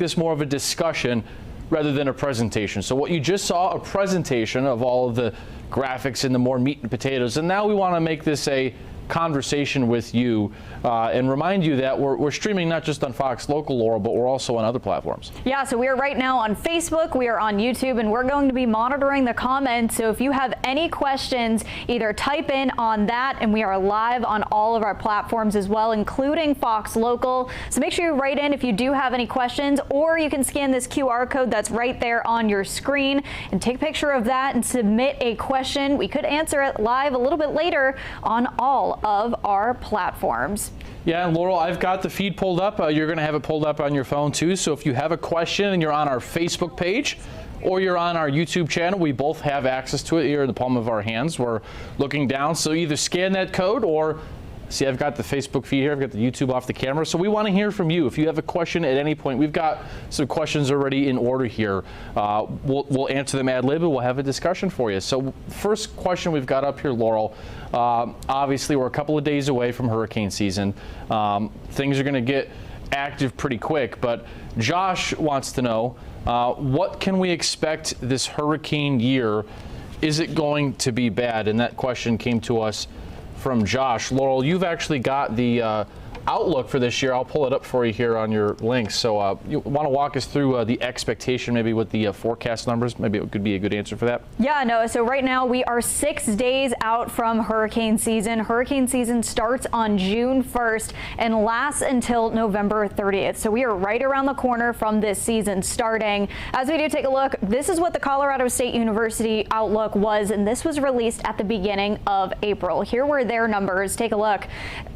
this more of a discussion rather than a presentation. So what you just saw, a presentation of all of the graphics and the more meat and potatoes, and now we want to make this a conversation with you and remind you that we're streaming not just on Fox Local, Laurel, but we're also on other platforms. Yeah, so we are right now on Facebook, we are on YouTube, and we're going to be monitoring the comments. So if you have any questions, either type in on that, and we are live on all of our platforms as well, including Fox Local. So make sure you write in if you do have any questions, or you can scan this QR code that's right there on your screen and take a picture of that and submit a question. We could answer it live a little bit later on all of our platforms. Yeah, and Laurel, I've got the feed pulled up. You're going to have it pulled up on your phone too. So if you have a question and you're on our Facebook page or you're on our YouTube channel, we both have access to it here in the palm of our hands. We're looking down. So either scan that code or see, I've got the Facebook feed here. I've got the YouTube off the camera. So we want to hear from you. If you have a question at any point, we've got some questions already in order here. We'll answer them ad lib and we'll have a discussion for you. So first question we've got up here, Laurel. Obviously, we're a couple of days away from hurricane season. Things are going to get active pretty quick, but Josh wants to know, what can we expect this hurricane year? Is it going to be bad? And that question came to us from Josh. Laurel, you've actually got the outlook for this year. I'll pull it up for you here on your link. So you want to walk us through the expectation, maybe with the forecast numbers? Maybe it could be a good answer for that. Yeah, no. So right now we are 6 days out from hurricane season. Hurricane season starts on June 1st and lasts until November 30th. So we are right around the corner from this season starting. As we do take a look, this is what the Colorado State University outlook was, and this was released at the beginning of April. Here were their numbers. Take a look.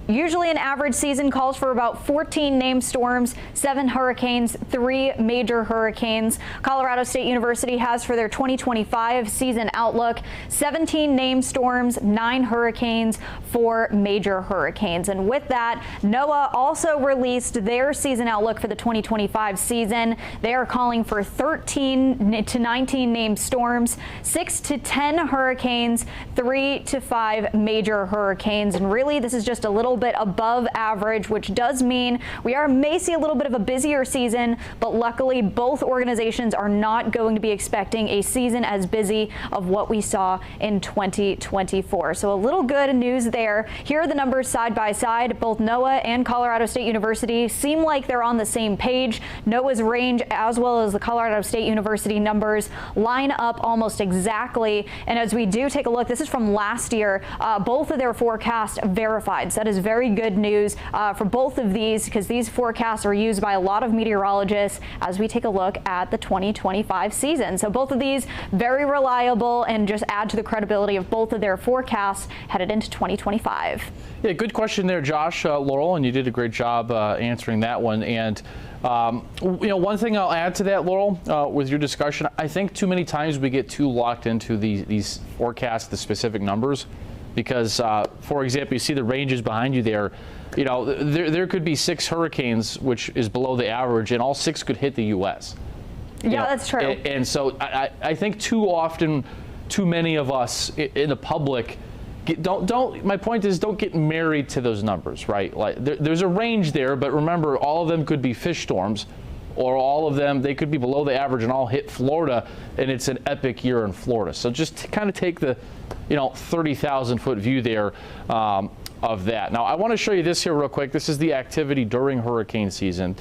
Usually an average season calls for about 14 named storms, 7 hurricanes, 3 major hurricanes. Colorado State University has for their 2025 season outlook 17 named storms, 9 hurricanes, 4 major hurricanes. And with that, NOAA also released their season outlook for the 2025 season. They are calling for 13 to 19 named storms, 6 to 10 hurricanes, 3 to 5 major hurricanes. And really, this is just a little bit above average, which does mean may see a little bit of a busier season, but luckily both organizations are not going to be expecting a season as busy of what we saw in 2024. So a little good news there. Here are the numbers side by side. Both NOAA and Colorado State University seem like they're on the same page. NOAA's range as well as the Colorado State University numbers line up almost exactly. And as we do take a look, this is from last year, both of their forecasts verified. So that is very good news for both of these, because these forecasts are used by a lot of meteorologists as we take a look at the 2025 season. So both of these very reliable and just add to the credibility of both of their forecasts headed into 2025. Yeah, good question there, Josh, Laurel, and you did a great job answering that one. And one thing I'll add to that, Laurel, with your discussion, I think too many times we get too locked into these forecasts, the specific numbers. Because, for example, you see the ranges behind you there. There could be 6 hurricanes, which is below the average, and all 6 could hit the U.S. Yeah, that's true. And so I think too often, too many of us in the public my point is, don't get married to those numbers, right? Like there's a range there, but remember, all of them could be fish storms, or all of them, they could be below the average and all hit Florida, and it's an epic year in Florida. So just kind of take the 30,000 foot view there of that. Now I want to show you this here real quick. This is the activity during hurricane season,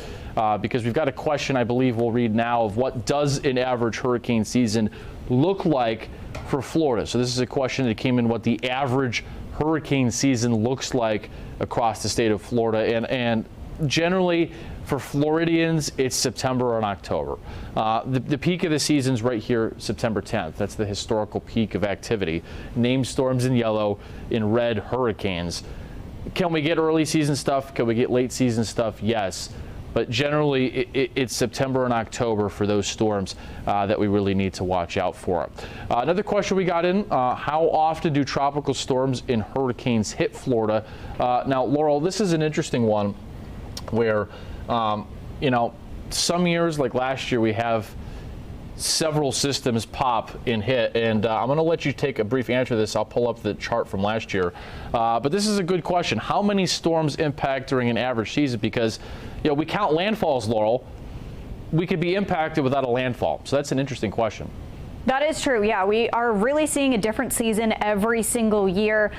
because we've got a question I believe we'll read now of what does an average hurricane season look like for Florida. So this is a question that came in, what the average hurricane season looks like across the state of Florida, and generally for Floridians, it's September and October. The peak of the season's right here, September 10th. That's the historical peak of activity. Named storms in yellow, in red, hurricanes. Can we get early season stuff? Can we get late season stuff? Yes. But generally, it's September and October for those storms that we really need to watch out for. Another question we got in, how often do tropical storms and hurricanes hit Florida? Now, Laurel, this is an interesting one where, some years, like last year, we have several systems pop and hit, and I'm going to let you take a brief answer to this. I'll pull up the chart from last year. But this is a good question. How many storms impact during an average season? Because, we count landfalls, Laurel, we could be impacted without a landfall? So that's an interesting question. That is true. Yeah, we are really seeing a different season every single year.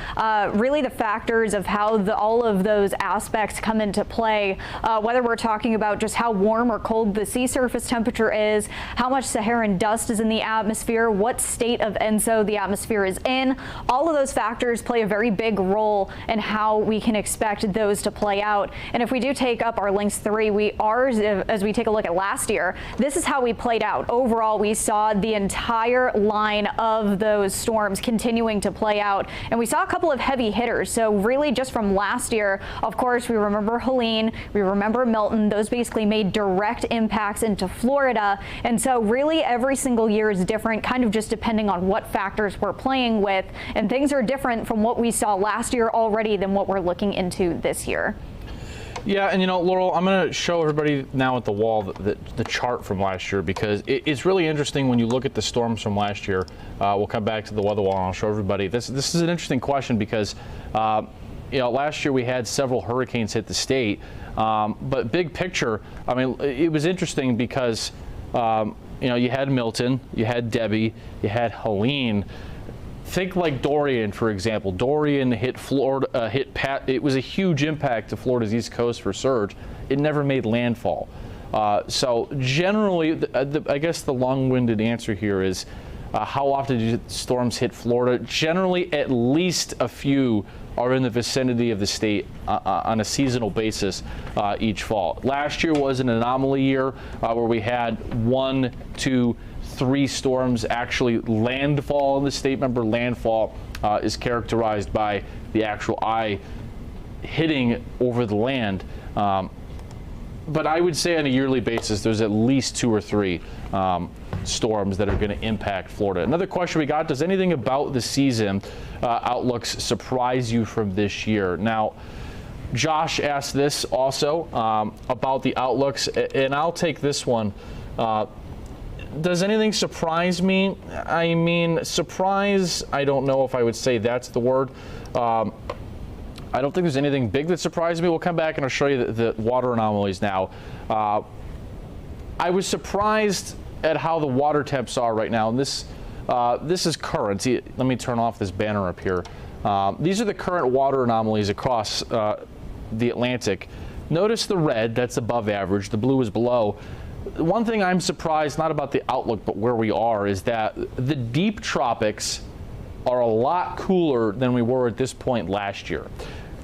Really the factors of how all of those aspects come into play, whether we're talking about just how warm or cold the sea surface temperature is, how much Saharan dust is in the atmosphere, what state of ENSO the atmosphere is in. All of those factors play a very big role in how we can expect those to play out. And if we do take up our Lynx 3, we are, as we take a look at last year, this is how we played out. Overall, we saw the entire line of those storms continuing to play out, and we saw a couple of heavy hitters. So really just from last year, of course, we remember Helene, we remember Milton. Those basically made direct impacts into Florida, and so really every single year is different, kind of just depending on what factors we're playing with, and things are different from what we saw last year already than what we're looking into this year. Yeah, and Laurel, I'm going to show everybody now at the wall the chart from last year, because it's really interesting when you look at the storms from last year. We'll come back to the weather wall and I'll show everybody. This is an interesting question because, last year we had several hurricanes hit the state, but big picture, I mean, it was interesting because, you had Milton, you had Debbie, you had Helene. Think like Dorian, for example. Dorian hit Florida, it was a huge impact to Florida's East Coast for surge. It never made landfall. So generally, I guess the long-winded answer here is, how often do storms hit Florida? Generally, at least a few are in the vicinity of the state on a seasonal basis each fall. Last year was an anomaly year where we had 1, 2, 3 storms actually landfall in the state. Remember, landfall is characterized by the actual eye hitting over the land. But I would say on a yearly basis, there's at least 2 or 3 storms that are going to impact Florida. Another question we got: does anything about the season outlooks surprise you from this year? Now, Josh asked this also about the outlooks, and I'll take this one. Does anything surprise me? I mean, surprise, I don't know if I would say that's the word. I don't think there's anything big that surprised me. We'll come back and I'll show you the water anomalies now. I was surprised at how the water temps are right now. And this is current. See, let me turn off this banner up here. These are the current water anomalies across the Atlantic. Notice the red, that's above average. The blue is below. One thing I'm surprised, not about the outlook, but where we are, is that the deep tropics are a lot cooler than we were at this point last year.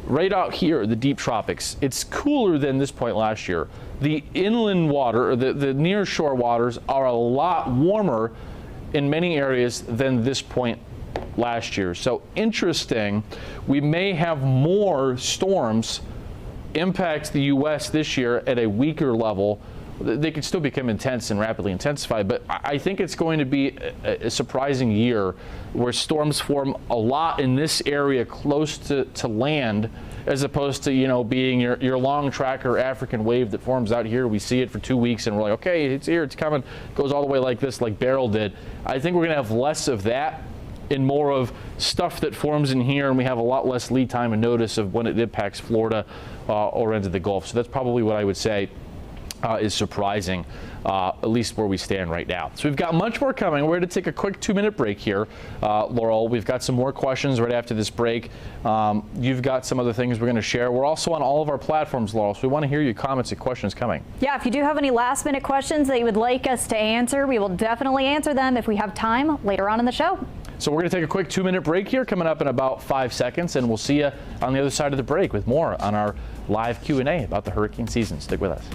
Right out here, the deep tropics, it's cooler than this point last year. The inland water, or the near shore waters, are a lot warmer in many areas than this point last year. So interesting, we may have more storms impact the U.S. this year at a weaker level. They could still become intense and rapidly intensify, but I think it's going to be a surprising year where storms form a lot in this area close to land, as opposed to, being your long tracker African wave that forms out here. We see it for 2 weeks and we're like, okay, it's here, it's coming, goes all the way like this, like Beryl did. I think we're going to have less of that and more of stuff that forms in here, and we have a lot less lead time and notice of when it impacts Florida or into the Gulf. So that's probably what I would say is surprising, at least where we stand right now. So we've got much more coming. We're going to take a quick 2-minute break here, Laurel. We've got some more questions right after this break. You've got some other things we're going to share. We're also on all of our platforms, Laurel, so we want to hear your comments and questions coming. Yeah, if you do have any last-minute questions that you would like us to answer, we will definitely answer them if we have time later on in the show. So we're going to take a quick 2-minute break here, coming up in about 5 seconds, and we'll see you on the other side of the break with more on our live Q&A about the hurricane season. Stick with us.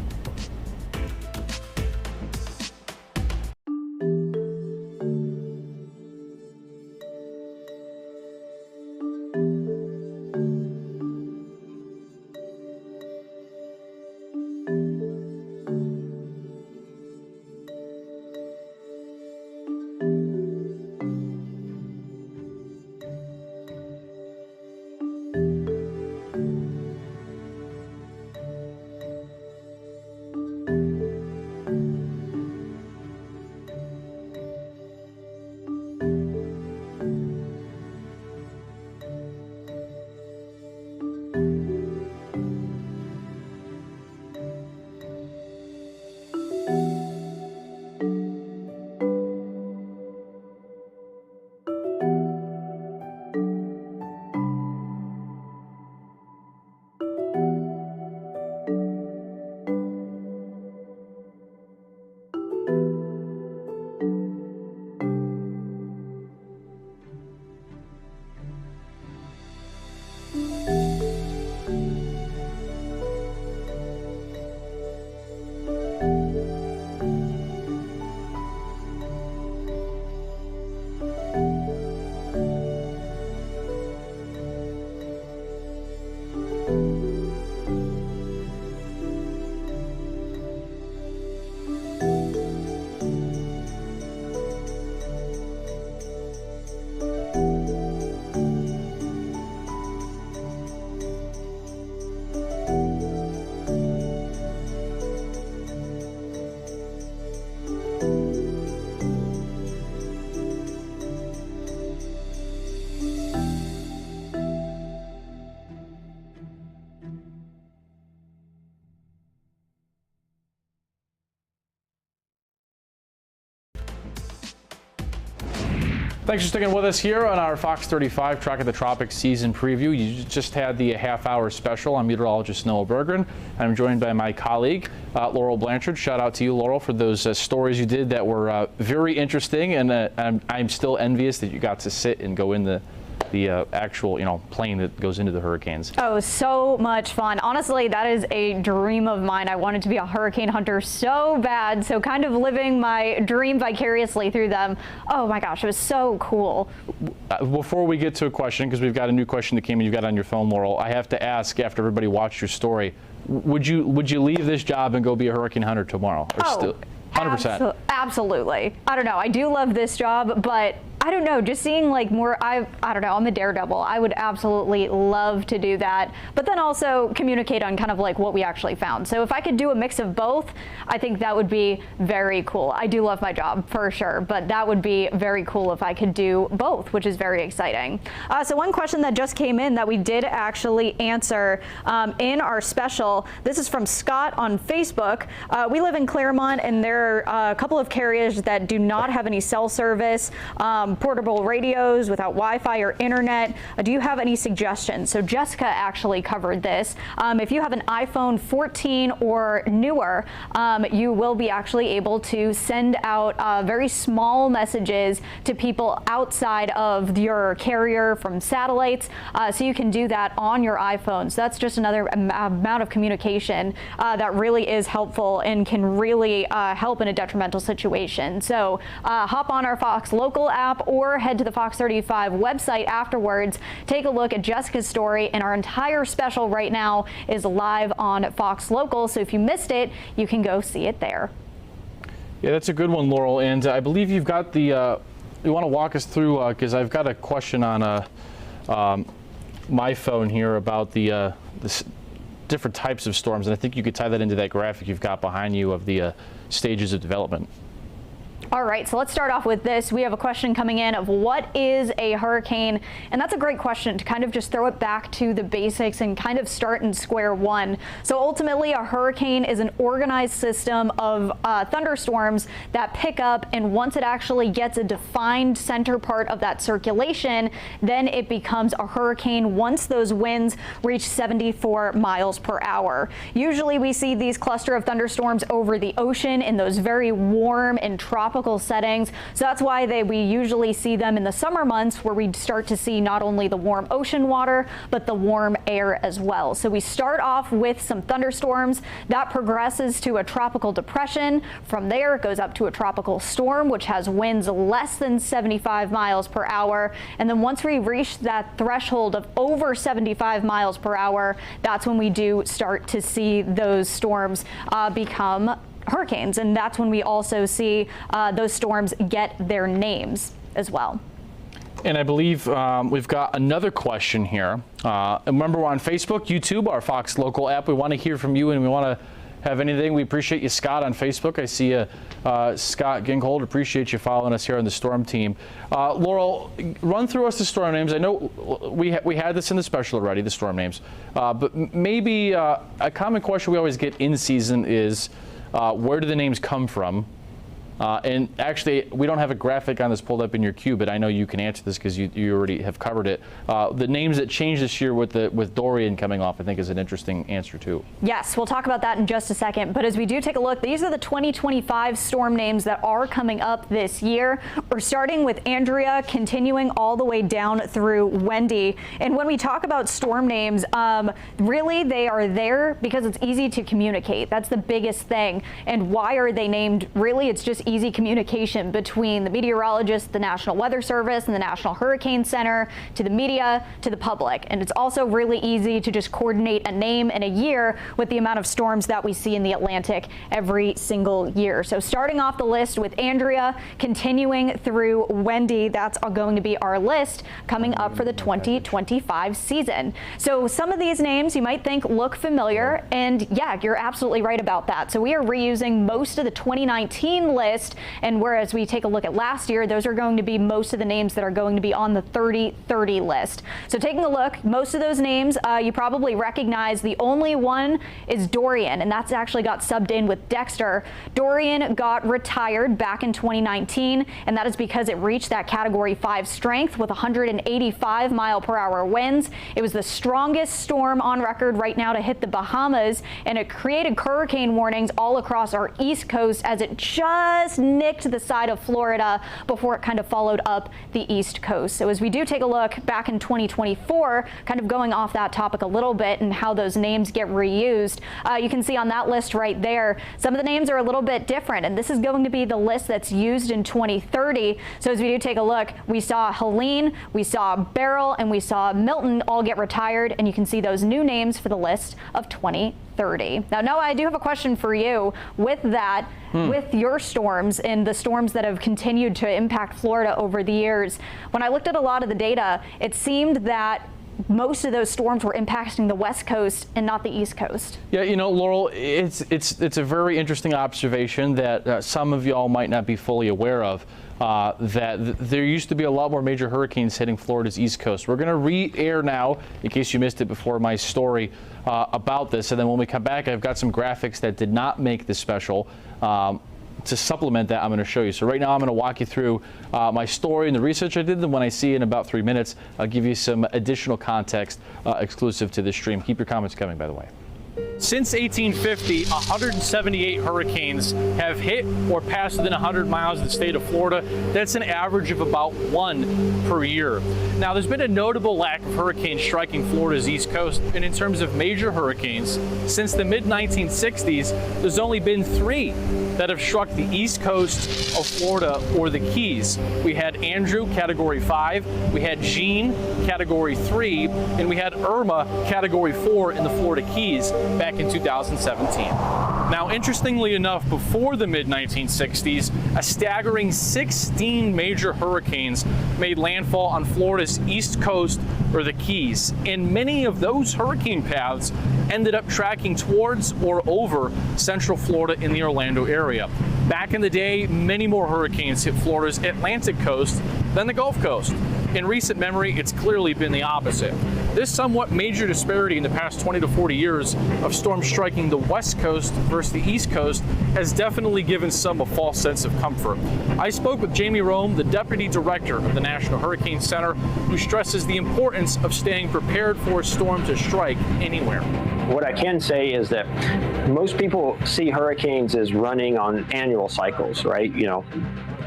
Thanks for sticking with us here on our Fox 35 Track of the Tropics season preview. You just had the half-hour special. I'm meteorologist Noah Bergren. I'm joined by my colleague, Laurel Blanchard. Shout out to you, Laurel, for those stories you did that were very interesting, and I'm still envious that you got to sit and go in the actual, plane that goes into the hurricanes. Oh, so much fun. Honestly, that is a dream of mine. I wanted to be a hurricane hunter so bad. So kind of living my dream vicariously through them. Oh my gosh, it was so cool. Before we get to a question, because we've got a new question that came in, you've got on your phone, Laurel, I have to ask, after everybody watched your story, would you leave this job and go be a hurricane hunter tomorrow? Or still 100%? Absolutely. I don't know. I do love this job, but I don't know, just seeing like more, I don't know, I'm a daredevil. I would absolutely love to do that, but then also communicate on kind of like what we actually found. So if I could do a mix of both, I think that would be very cool. I do love my job for sure, but that would be very cool if I could do both, which is very exciting. So one question that just came in that we did actually answer in our special, this is from Scott on Facebook. We live in Claremont, and there are a couple of carriers that do not have any cell service. Portable radios without Wi-Fi or internet. Do you have any suggestions? So Jessica actually covered this. If you have an iPhone 14 or newer, you will be actually able to send out very small messages to people outside of your carrier from satellites. So you can do that on your iPhone. So that's just another amount of communication that really is helpful and can really help in a detrimental situation. So hop on our Fox Local app or head to the Fox 35 website afterwards. Take a look at Jessica's story, and our entire special right now is live on Fox Local. So if you missed it, you can go see it there. Yeah, that's a good one, Laurel. And I believe you've got the, you want to walk us through, because I've got a question on my phone here about the different types of storms. And I think you could tie that into that graphic you've got behind you of the stages of development. All right, so let's start off with this. We have a question coming in of what is a hurricane? And that's a great question to kind of just throw it back to the basics and kind of start in square one. So ultimately, a hurricane is an organized system of thunderstorms that pick up, and once it actually gets a defined center part of that circulation, then it becomes a hurricane once those winds reach 74 miles per hour. Usually we see these cluster of thunderstorms over the ocean in those very warm and tropical settings. So that's why we usually see them in the summer months, where we start to see not only the warm ocean water, but the warm air as well. So we start off with some thunderstorms that progresses to a tropical depression. From there, it goes up to a tropical storm, which has winds less than 75 miles per hour. And then once we reach that threshold of over 75 miles per hour, that's when we do start to see those storms become hurricanes, and that's when we also see those storms get their names as well. And I believe we've got another question here. Remember, we're on Facebook, YouTube, our Fox Local app. We want to hear from you, and we want to have anything. We appreciate you, Scott, on Facebook. I see Scott Gingold. Appreciate you following us here on the Storm team. Laurel, run through us the storm names. I know we had this in the special already, the storm names, but maybe a common question we always get in season is, where do the names come from? And actually, we don't have a graphic on this pulled up in your queue, but I know you can answer this because you already have covered it. The names that changed this year with Dorian coming off, I think, is an interesting answer too. Yes, we'll talk about that in just a second. But as we do take a look, these are the 2025 storm names that are coming up this year. We're starting with Andrea, continuing all the way down through Wendy. And when we talk about storm names, really they are there because it's easy to communicate. That's the biggest thing. And why are they named? Really, it's just easy communication between the meteorologists, the National Weather Service, and the National Hurricane Center, to the media, to the public. And it's also really easy to just coordinate a name and a year with the amount of storms that we see in the Atlantic every single year. So starting off the list with Andrea, continuing through Wendy, that's going to be our list coming up for the 2025 season. So some of these names you might think look familiar, and yeah, you're absolutely right about that. So we are reusing most of the 2019 list list. And whereas we take a look at last year, those are going to be most of the names that are going to be on the 30-30 list. So taking a look, most of those names you probably recognize. The only one is Dorian, and that's actually got subbed in with Dexter. Dorian got retired back in 2019, and that is because it reached that Category 5 strength with 185-mile-per-hour winds. It was the strongest storm on record right now to hit the Bahamas, and it created hurricane warnings all across our east coast as it just nicked the side of Florida before it kind of followed up the east coast. So as we do take a look back in 2024, kind of going off that topic a little bit and how those names get reused, you can see on that list right there, some of the names are a little bit different, and this is going to be the list that's used in 2030. So as we do take a look, we saw Helene, we saw Beryl, and we saw Milton all get retired, and you can see those new names for the list of 2030. Now, Noah, I do have a question for you with that, with your storms and the storms that have continued to impact Florida over the years. When I looked at a lot of the data, it seemed that most of those storms were impacting the West Coast and not the East Coast. Yeah, you know, Laurel, it's a very interesting observation that some of y'all might not be fully aware of. That there used to be a lot more major hurricanes hitting Florida's East Coast. We're going to re-air now, in case you missed it before my story about this. And then when we come back, I've got some graphics that did not make this special. To supplement that, I'm going to show you. So right now I'm going to walk you through my story and the research I did. And when I see you in about 3 minutes, I'll give you some additional context exclusive to this stream. Keep your comments coming, by the way. Since 1850, 178 hurricanes have hit or passed within 100 miles of the state of Florida. That's an average of about 1 per year. Now, there's been a notable lack of hurricanes striking Florida's East Coast, and in terms of major hurricanes, since the mid-1960s, there's only been 3 that have struck the east coast of Florida or the Keys. We had Andrew, Category 5, we had Jean, Category 3, and we had Irma, Category 4 in the Florida Keys back in 2017. Now, interestingly enough, before the mid-1960s, a staggering 16 major hurricanes made landfall on Florida's east coast or the Keys, and many of those hurricane paths ended up tracking towards or over central Florida in the Orlando area. Back in the day, many more hurricanes hit Florida's Atlantic coast than the Gulf Coast. In recent memory, it's clearly been the opposite. This somewhat major disparity in the past 20 to 40 years of storms striking the West Coast versus the East Coast has definitely given some a false sense of comfort. I spoke with Jamie Rome, the Deputy Director of the National Hurricane Center, who stresses the importance of staying prepared for a storm to strike anywhere. What I can say is that most people see hurricanes as running on annual cycles, right? You know,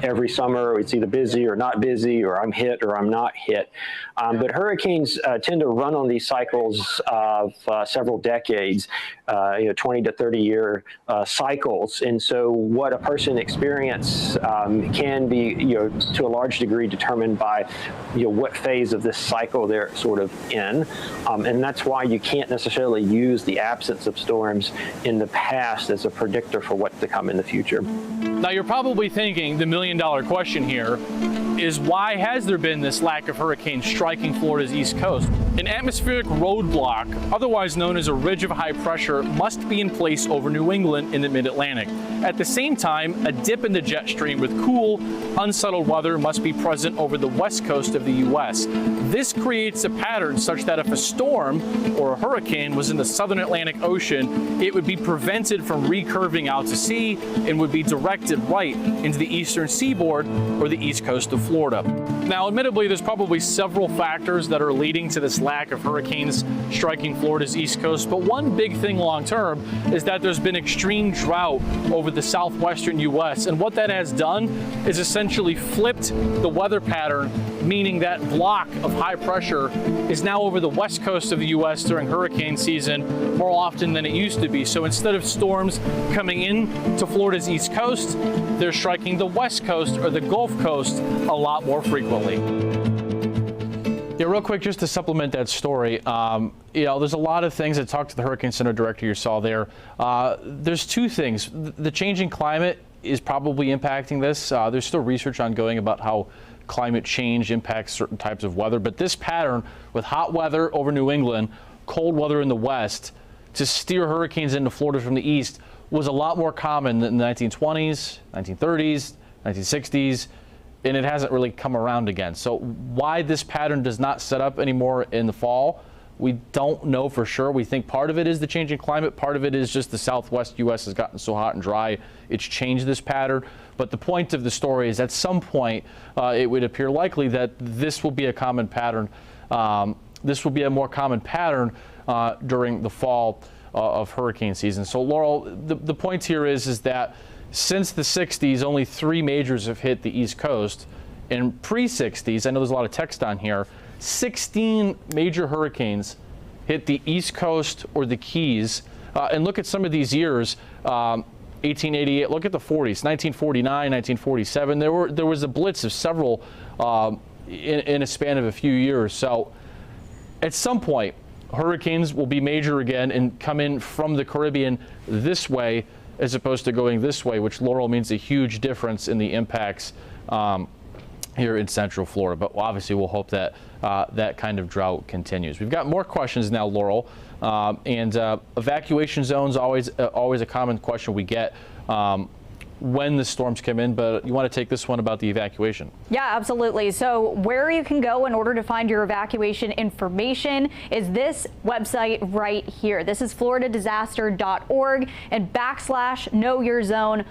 every summer it's either busy or not busy, or I'm hit or I'm not hit. But hurricanes tend to run on these cycles of several decades, 20 to 30 year cycles. And so what a person experiences can be, to a large degree determined by, what phase of this cycle they're sort of in. And that's why you can't necessarily use the absence of storms in the past as a predictor for what's to come in the future. Now, you're probably thinking the million-dollar question here is, why has there been this lack of hurricanes striking Florida's east coast? An atmospheric roadblock, otherwise known as a ridge of high pressure, must be in place over New England in the mid-Atlantic. At the same time, a dip in the jet stream with cool, unsettled weather must be present over the west coast of the U.S. This creates a pattern such that if a storm or a hurricane was in the southern Atlantic Ocean, it would be prevented from recurving out to sea and would be directed right into the eastern seaboard or the east coast of Florida. Now, admittedly, there's probably several factors that are leading to this lack of hurricanes striking Florida's east coast, but one big thing long term is that there's been extreme drought over the southwestern U.S., and what that has done is essentially flipped the weather pattern, meaning that block of high pressure is now over the west coast of the U.S. during hurricane season more often than it used to be. So instead of storms coming in to Florida's east coast, they're striking the west coast or the Gulf Coast a lot more frequently. Yeah, real quick, just to supplement that story, there's a lot of things. I talked to the Hurricane Center director you saw there. There's 2 things. The changing climate is probably impacting this. There's still research ongoing about how climate change impacts certain types of weather, but this pattern with hot weather over New England, cold weather in the west, to steer hurricanes into Florida from the east was a lot more common in the 1920s, 1930s, 1960s, and it hasn't really come around again. So why this pattern does not set up anymore in the fall, we don't know for sure. We think part of it is the changing climate. Part of it is just the southwest U.S. has gotten so hot and dry, it's changed this pattern. But the point of the story is at some point, it would appear likely that this will be a common pattern. This will be a more common pattern during the fall of hurricane season. So Laurel, the point here is that since the 60s, only 3 majors have hit the East Coast. In pre-60s, I know there's a lot of text on here, 16 major hurricanes hit the East Coast or the Keys. And look at some of these years, 1888, look at the 40s, 1949, 1947. There was a blitz of several in a span of a few years. So at some point, hurricanes will be major again and come in from the Caribbean this way as opposed to going this way, which, Laurel, means a huge difference in the impacts here in Central Florida. But obviously, we'll hope that that kind of drought continues. We've got more questions now, Laurel, and evacuation zones always a common question we get when the storms come in, but you want to take this one about the evacuation. Yeah, absolutely. So where you can go in order to find your evacuation information is this website right here. This is floridadisaster.org and /knowyourzone/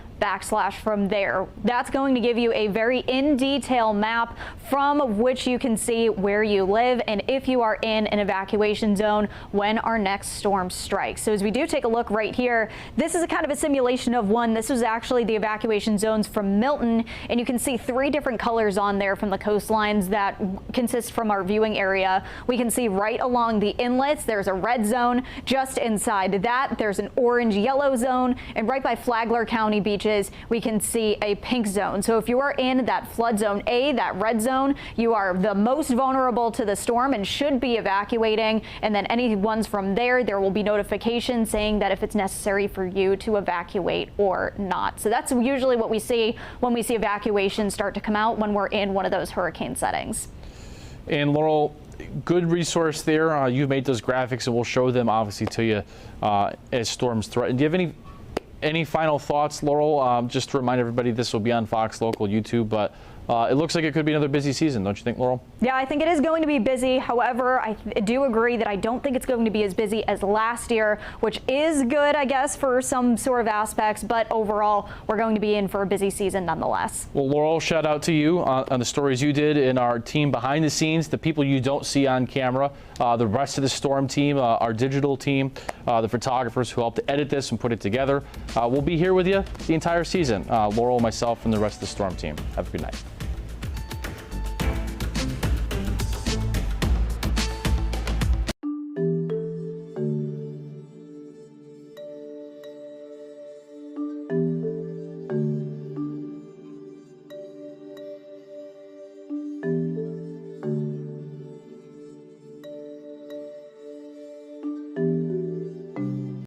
from there. That's going to give you a very in-detail map from which you can see where you live and if you are in an evacuation zone when our next storm strikes. So as we do take a look right here, this is a kind of a simulation of one. This was actually the evacuation zones from Milton, and you can see 3 different colors on there from the coastlines that consist from our viewing area. We can see right along the inlets, there's a red zone. Just inside that, there's an orange-yellow zone, and right by Flagler County beaches, we can see a pink zone. So if you are in that flood zone A, that red zone, you are the most vulnerable to the storm and should be evacuating. And then any ones from there will be notifications saying that if it's necessary for you to evacuate or not. So that's usually what we see when we see evacuations start to come out when we're in one of those hurricane settings. And Laurel, good resource there. You've made those graphics, and we'll show them obviously to you as storms threaten. Do you have any final thoughts, Laurel? Just to remind everybody, this will be on Fox Local, YouTube, but it looks like it could be another busy season, don't you think, Laurel? Yeah, I think it is going to be busy. However, I do agree that I don't think it's going to be as busy as last year, which is good, I guess, for some sort of aspects. But overall, we're going to be in for a busy season nonetheless. Well, Laurel, shout out to you on the stories you did in our team behind the scenes, the people you don't see on camera, the rest of the storm team, our digital team, the photographers who helped to edit this and put it together. We'll be here with you the entire season. Laurel, myself, and the rest of the storm team. Have a good night.